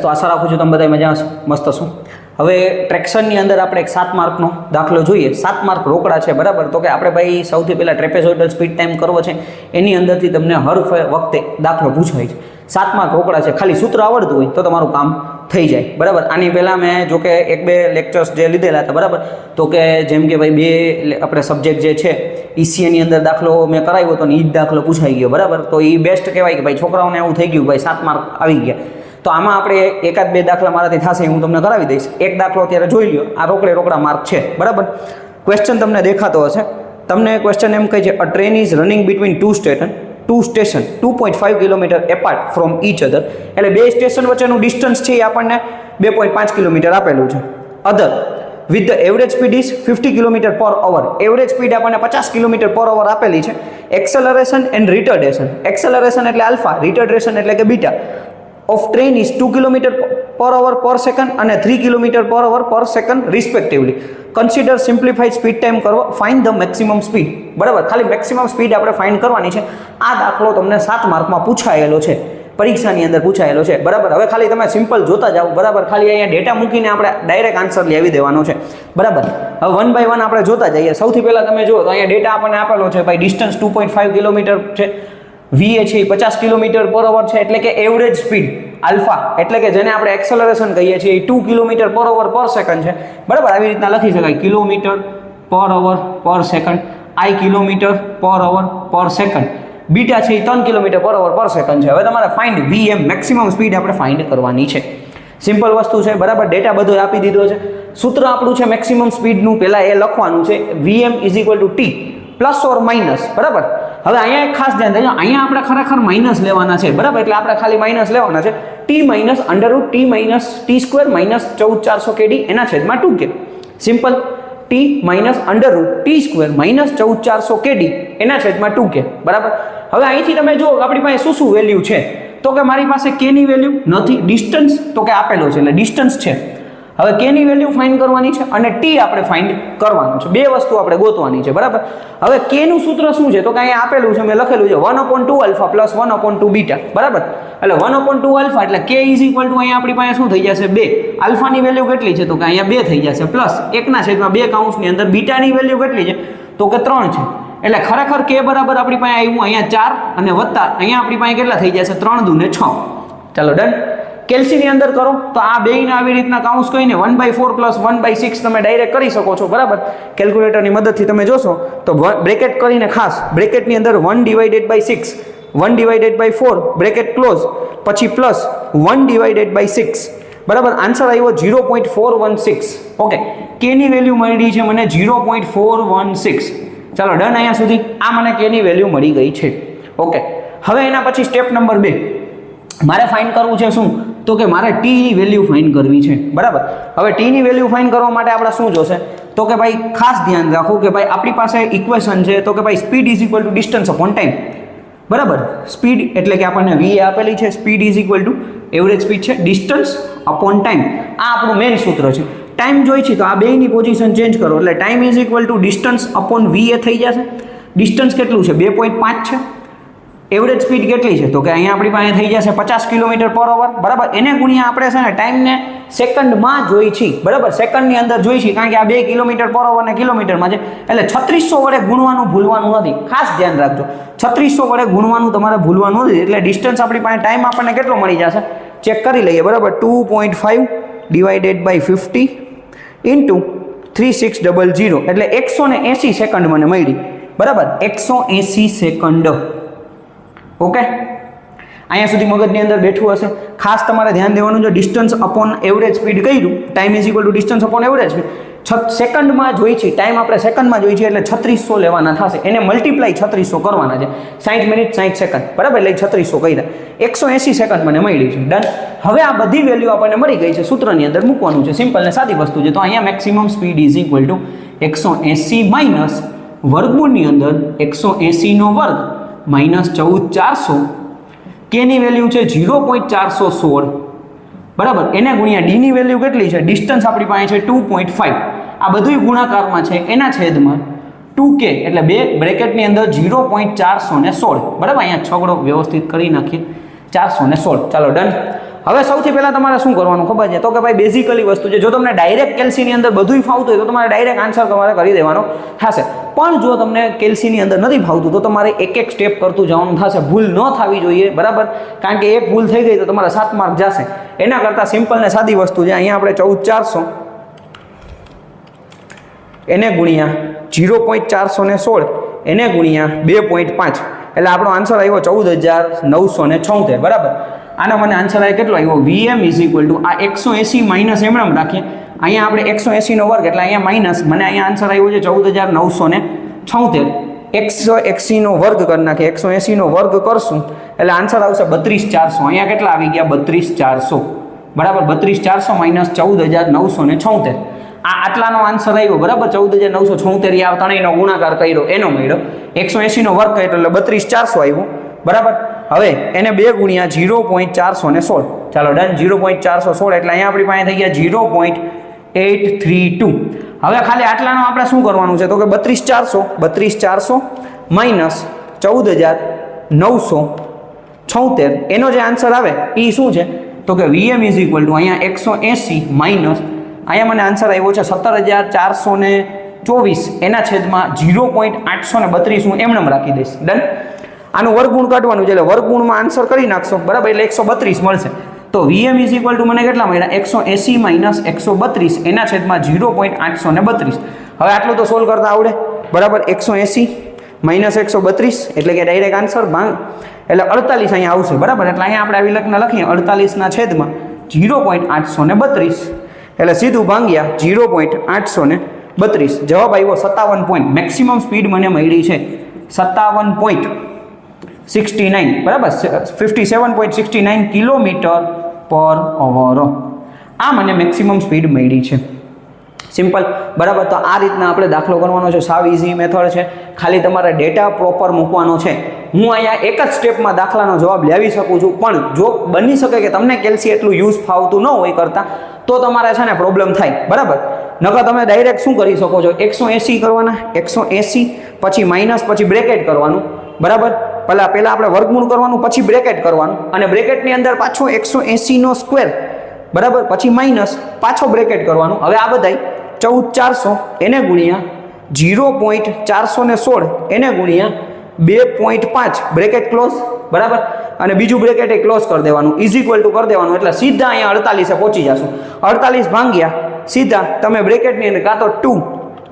તો આશા રાખું છું તમે બધા મજા મસ્ત હશો. હવે ટ્રેક્શનની અંદર આપણે એક 7 માર્કનો દાખલો જોઈએ. 7 માર્ક રોકડા છે, બરાબર. તો કે આપણે ભાઈ સૌથી પહેલાં ટ્રેપેઝોઇડલ સ્પીડ ટાઈમ કરવો છે, એની અંદરથી તમને હર વખતે દાખલો પૂછાય છે. 7 માર્ક રોકડા છે, ખાલી સૂત્ર આવડતું હોય તો તમારું કામ થઈ જાય, બરાબર. આની પહેલાં મેં જો કે 1-2 લેક્ચર્સ જે લીધેલા હતા, બરાબર. તો કે જેમ કે ભાઈ 2 આપણે સબ્જેક્ટ જે છે ECAની અંદર દાખલો મેં કરાવ્યો હતો ને એ જ દાખલો પૂછાઈ ગયો, બરાબર. તો એ બેસ્ટ કહેવાય કે ભાઈ છોકરાઓને એવું થઈ ગયું ભાઈ 7 માર્ક આવી ગયા. તો આમાં આપણે 1-2 દાખલા મારાથી થશે, હું તમને કરાવી દઈશ. એક દાખલો અત્યારે જોઈ લ્યો, આ રોકડા માર્ક છે, બરાબર. ક્વેશ્ચન તમને દેખાતો હશે. તમને ક્વેશ્ચન એમ કહે છે, અ train is running between two station 2.5 kilometre apart from each other. એટલે 2 સ્ટેશન વચ્ચેનું ડિસ્ટન્સ છે એ આપણને 2.5 કિલોમીટર આપેલું છે. Other with the average speed is 50 kilometre per hour. Average speed આપણને 50 કિલોમીટર પર અવર આપેલી છે. Acceleration and retardation. એક્સેલરેશન એટલે આલ્ફા, રિટર્ડેશન એટલે કે beta of train is 2 kilometre per અવર પર સેકન્ડ અને 3 કિલોમીટર પર અવર પર second respectively. Consider simplified speed time કરો, ફાઇન્ડ ધ મેક્સિમમ સ્પીડ, બરાબર. ખાલી મેક્સિમમ સ્પીડ આપણે ફાઇન્ડ કરવાની છે. આ દાખલો તમને 7 માર્કમાં પૂછાયેલો છે, પરીક્ષાની અંદર પૂછાયેલો છે, બરાબર. હવે ખાલી તમે સિમ્પલ જોતા જાઓ, બરાબર. ખાલી અહીંયા ડેટા મૂકીને આપણે ડાયરેક્ટ આન્સર લાવી દેવાનો છે, બરાબર. હવે 1 બાય 1 આપણે જોતા જઈએ. સૌથી પહેલાં તમે જુઓ તો અહીંયા ડેટા આપણને આપેલો છે ભાઈ, ડિસ્ટન્સ 2.5 કિલોમીટર છે, VA છે એ 50 કિલોમીટર પર અવર છે, એટલે કે એવરેજ સ્પીડ આલ્ફા, એટલે કે જેને આપણે એક્સેલરેશન કહીએ છીએ, એ 2 કિલોમીટર પર અવર પર સેકન્ડ છે, બરાબર. આવી રીતના લખી શકાય, કિલોમીટર પર અવર પર સેકન્ડ, I કિલોમીટર પર અવર પર સેકન્ડ. બીટા છે એ 3 કિલોમીટર પર અવર પર સેકન્ડ છે. હવે તમારે ફાઇન્ડ VM, મેક્સિમમ સ્પીડ આપણે ફાઇન્ડ કરવાની છે. સિમ્પલ વસ્તુ છે, બરાબર. ડેટા બધો આપી દીધો છે. સૂત્ર આપણું છે મેક્સિમમ સ્પીડનું, પહેલાં એ લખવાનું છે, VM = T plus or minus, બરાબર. હવે અહીંયા એક ખાસ ધ્યાન દેજો, અહીંયા આપણે ખરેખર માઇનસ લેવાના છે, બરાબર. એટલે આપણે ખાલી માઇનસ લેવાના છે. T minus √T minus T² minus 14400 kd એના છેદમાં 2k. Simple. T minus √T² minus 14400 kd એના છેદમાં 2k, બરાબર. હવે અહીંથી તમે જુઓ આપણી પાસે શું વેલ્યુ છે. તો કે મારી પાસે k ની વેલ્યુ નથી, ડિસ્ટન્સ તો કે આપેલો છે એટલે ડિસ્ટન્સ છે. હવે k ની વેલ્યુ ફાઇન્ડ કરવાની છે અને t આપણે ફાઇન્ડ કરવાનું છે. 2 વસ્તુ આપણે ગોતવાની છે, બરાબર. હવે k નું સૂત્ર શું છે? તો કે અહીંયા આપેલું છે, મેં લખેલું છે 1/2 આલ્ફા પ્લસ 1/2 બીટા, બરાબર. એટલે 1/2 આલ્ફા એટલે k અહીંયા આપણી પાસે શું થઈ જશે? 2. આલ્ફાની વેલ્યુ કેટલી છે? તો કે અહીંયા 2 થઈ જશે, પ્લસ 1/2 કૌંસની અંદર બીટાની વેલ્યુ કેટલી છે? તો કે 3 છે. એટલે ખરેખર k બરાબર આપણી પાસે આવ્યું અહીંયા 4 અને વત્તા અહીંયા આપણી પાસે કેટલા થઈ જશે? 3 × 2 = 6. ચાલો ડન. કેલ્સીની અંદર કરો તો આ બેયને આવી રીતના કાઉન્સ કહીને 1/4 પ્લસ 1/6 તમે ડાયરેક્ટ કરી શકો છો, બરાબર. કેલ્ક્યુલેટરની મદદથી તમે જોશો તો બ્રેકેટ કરીને, ખાસ બ્રેકેટની અંદર 1/6, 1/4 બ્રેકેટ ક્લોઝ, પછી પ્લસ 1/6, બરાબર. આન્સર આવ્યો 0.416. ઓકે, k ની વેલ્યુ મળી છે મને 0.416. ચાલો ડન. અહીંયા સુધી આ મને k ની વેલ્યુ મળી ગઈ છે. ઓકે, હવે એના પછી સ્ટેપ નંબર 2 મારે ફાઇન્ડ કરવું છે શું? તો કે મારે t ની વેલ્યુ ફાઇન્ડ કરવી છે, બરાબર. હવે t ની વેલ્યુ ફાઇન્ડ કરવા માટે આપણે શું જોશે? તો કે ભાઈ ખાસ ધ્યાન રાખો કે ભાઈ આપણી પાસે ઇક્વેશન છે, તો કે ભાઈ સ્પીડ = ડિસ્ટન્સ અપોન ટાઈમ, બરાબર. સ્પીડ એટલે કે આપણને VA આપેલી છે, સ્પીડ = એવરેજ સ્પીડ છે, ડિસ્ટન્સ અપોન ટાઈમ. આ આપણું મેઇન સૂત્ર છે. ટાઈમ જોઈ છે તો આ બેયની પોઝિશન ચેન્જ કરો એટલે ટાઈમ = ડિસ્ટન્સ અપોન VA થઈ જશે. ડિસ્ટન્સ કેટલું છે? 2.5 છે. એવરેજ સ્પીડ કેટલી છે? તો કે અહીંયા આપણી પાસે થઈ જશે 50 કિલોમીટર પર અવર, બરાબર. એને ગુણ્યા આપણે છે ને ટાઈમને સેકન્ડમાં જોઈ છીએ, બરાબર. સેકન્ડની અંદર જોઈ છીએ, કારણ કે આ 2 કિલોમીટર પર અવર ને કિલોમીટરમાં છે. એટલે 3600 વડે ગુણવાનું ભૂલવાનું નથી, ખાસ ધ્યાન રાખજો. 3600 વડે ગુણવાનું તમારે ભૂલવાનું નથી. એટલે ડિસ્ટન્સ આપણી પાસે ટાઈમ આપણને કેટલો મળી જશે? ચેક કરી લઈએ, બરાબર. 2.5 / 50 × 3600 એટલે 180 સેકન્ડ મને મળી, બરાબર. 180 સેકન્ડ. ઓકે, અહીંયા સુધી મગજની અંદર બેઠું હશે. ખાસ તમારે ધ્યાન દેવાનું છે, ડિસ્ટન્સ અપોન એવરેજ સ્પીડ કર્યું, time = distance upon average speed. સેકન્ડમાં જોઈ છે, ટાઈમ આપણે સેકન્ડમાં જોઈ છે, એટલે 3600 લેવાના થશે. એને મલ્ટીપ્લાય 3600 કરવાના છે. 60 મિનિટ 60 સેકન્ડ, બરાબર. એટલે 3600 કર્યા, 180 સેકન્ડ મને મળી છે. ડન. હવે આ બધી વેલ્યુ આપણને મળી ગઈ છે, સૂત્રની અંદર મૂકવાનું છે. સિમ્પલ ને સાદી વસ્તુ છે. તો અહીંયા મેક્સિમમ સ્પીડ = 180 માઇનસ વર્ગમૂળની અંદર 180² માઇનસ 14400. k ની વેલ્યુ છે 0.416, બરાબર. એને ગુણ્યા d ની વેલ્યુ કેટલી છે? ડિસ્ટન્સ આપણી પાસે છે 2.5. આ બધું ગુણાકારમાં છે, એના છેદમાં 2k એટલે 2 બ્રેકેટની અંદર 0.416, બરાબર. અહીંયા છગડો વ્યવસ્થિત કરી નાખીએ, 416. ચાલો ડન. હવે સૌથી પહેલાં તમારે શું કરવાનું ખબર છે તો કે ભાઈ બેઝિકલી વસ્તુ છે, જો તમને ડાયરેક્ટ કેલ્સીની અંદર બધું ફાવતું હોય તો તમારે ડાયરેક્ટ આન્સર તમારે કરી દેવાનો થશે, પણ જો તમને કેલ્સીની અંદર નથી ફાવતું તો તમારે એક એક સ્ટેપ કરતું જવાનું થશે, ભૂલ ન થવી જોઈએ, બરાબર, કારણ કે એક ભૂલ થઈ ગઈ તો તમારા 7 માર્ક જશે. એના કરતાં સિમ્પલ ને સાદી વસ્તુ છે, અહીંયા આપણે 14400 એને ગુણ્યા 0.416 એને ગુણ્યા 2.5 એટલે આપણો આન્સર આવ્યો 14976, બરાબર. આનો મને આન્સર આવે કેટલો આવ્યો? VM ઇઝ ઇક્વલ ટુ આ 180 માઇનસ એમ રાખીએ, અહીંયા આપણે 180 નો વર્ગ એટલે અહીંયા માઇનસ, મને અહીંયા આન્સર આવ્યો છે 14976. 180 નો વર્ગ કરી નાખીએ, 180 નો વર્ગ કરશું એટલે આન્સર આવશે 32400. અહીંયા કેટલા આવી ગયા? 32400, બરાબર. 32400 માઇનસ 14976 આટલાનો આન્સર આવ્યો, બરાબર. 14976 આ ત્રણેયનો ગુણાકાર કર્યો એનો મળ્યો, 180 નો વર્ગ કર્યો એટલે 32400 આવ્યો, બરાબર. હવે એને 2 ગુણ્યા 0.416, ચાલો ડન. 0.416 એટલે અહીંયા આપણી પાસે થઈ ગયા 0.832. હવે ખાલી આટલાનો આપણે શું કરવાનું છે તો કે 32400 માઇનસ 14976 એનો જે આન્સર આવે એ શું છે તો કે VM ઇઝ ઇક્વલ ટુ અહીંયા 180 માઇનસ અહીંયા મને આન્સર આવ્યો છે 17424 એના છેદમાં 0.832 હું એમનેમ રાખી દઈશ, ડન. આનું વર્ગગુણ કાઢવાનું છે એટલે વર્ગગુણમાં આન્સર કરી નાખશો, બરાબર, એટલે 132 મળશે. તો VM ઇઝ ઇક્વલ ટુ મને કેટલા મળ્યા? 180 માઇનસ 132 એના છેદમાં 0.832. હવે આટલું તો સોલ્વ કરતા આવડે, બરાબર. 180 માઇનસ 132 એટલે કે ડાયરેક્ટ આન્સર એટલે 48 અહીંયા આવશે, બરાબર. એટલે અહીંયા આપણે આવી લખને લખીએ 48 ના છેદમાં 0.832 એટલે સીધું ભાંગ્યા 0.832. જવાબ આવ્યો 57 પોઈન્ટ. મેક્સિમમ સ્પીડ મને મળી છે 57.69, બરાબર, 57.69 કિલોમીટર પર અવર. આ મને મેક્સિમમ સ્પીડ મળી છે. સિમ્પલ, બરાબર. તો આ રીતના આપણે દાખલો કરવાનો છે, સાવ ઇઝી મેથડ છે, ખાલી તમારે ડેટા પ્રોપર મૂકવાનો છે. હું અહીંયા એક જ સ્ટેપમાં દાખલાનો જવાબ લાવી શકું છું, પણ જો બની શકે કે તમને કેલ્સી એટલું યુઝ ફાવતું ન હોય કરતા તો તમારે છે ને પ્રોબ્લેમ થાય, બરાબર. નકર તમે ડાયરેક્ટ શું કરી શકો છો? 180 કરવાના, 180 પછી માઇનસ પછી બ્રેકેટ કરવાનું, બરાબર. પહેલા આપણે વર્ગમૂળ કરવાનું પછી બ્રેકેટ કરવાનું અને બ્રેકેટની અંદર પાછો 180 નો સ્ક્વેર, બરાબર, પછી માઇનસ પાછો બ્રેકેટ કરવાનું. હવે આ બધાય 14400 એને ગુણ્યા 0.416 એને ગુણ્યા 2.5 બ્રેકેટ ક્લોઝ, બરાબર, અને બીજું બ્રેકેટ એ ક્લોઝ કરી દેવાનું, ઇઝ ઇક્વલ ટુ કરી દેવાનું એટલે સીધા અહીંયા 48 પહોંચી જશું. 48 ભાંગ્યા સીધા તમે બ્રેકેટની અંદર કાં તો 2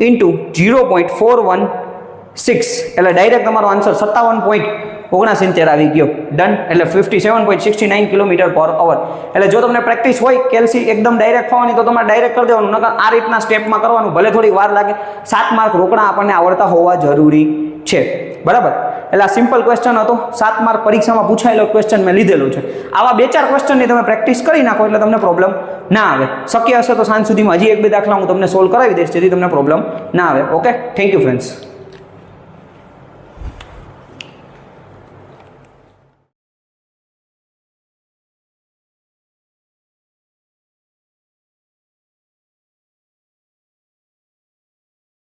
ઇન્ટુ 0.416 એટલે ડાયરેક્ટ તમારો આન્સર 57.69 આવી ગયો, ડન. એટલે 57.69 કિલોમીટર પર અવર. એટલે જો તમને પ્રેક્ટિસ હોય કેલ્સી એકદમ ડાયરેક્ટ થવાની તો તમારે ડાયરેક્ટ કરી દેવાનું, નકર આ રીતના સ્ટેપમાં કરવાનું, ભલે થોડી વાર લાગે. 7 માર્ક રોકડા આપણને આવડતા હોવા જરૂરી છે, બરાબર. એટલે આ સિમ્પલ ક્વેશ્ચન હતો, 7 માર્ક પરીક્ષામાં પૂછાયેલો ક્વેશ્ચન મેં લીધેલું છે. આવા 2-4 ક્વેશ્ચનની તમે પ્રેક્ટિસ કરી નાખો એટલે તમને પ્રોબ્લેમ ના આવે. શક્ય હશે તો સાંજ સુધીમાં હજી 1-2 દાખલા હું તમને સોલ્વ કરાવી દઈશ જેથી તમને પ્રોબ્લેમ ના આવે. Okay, thank you friends.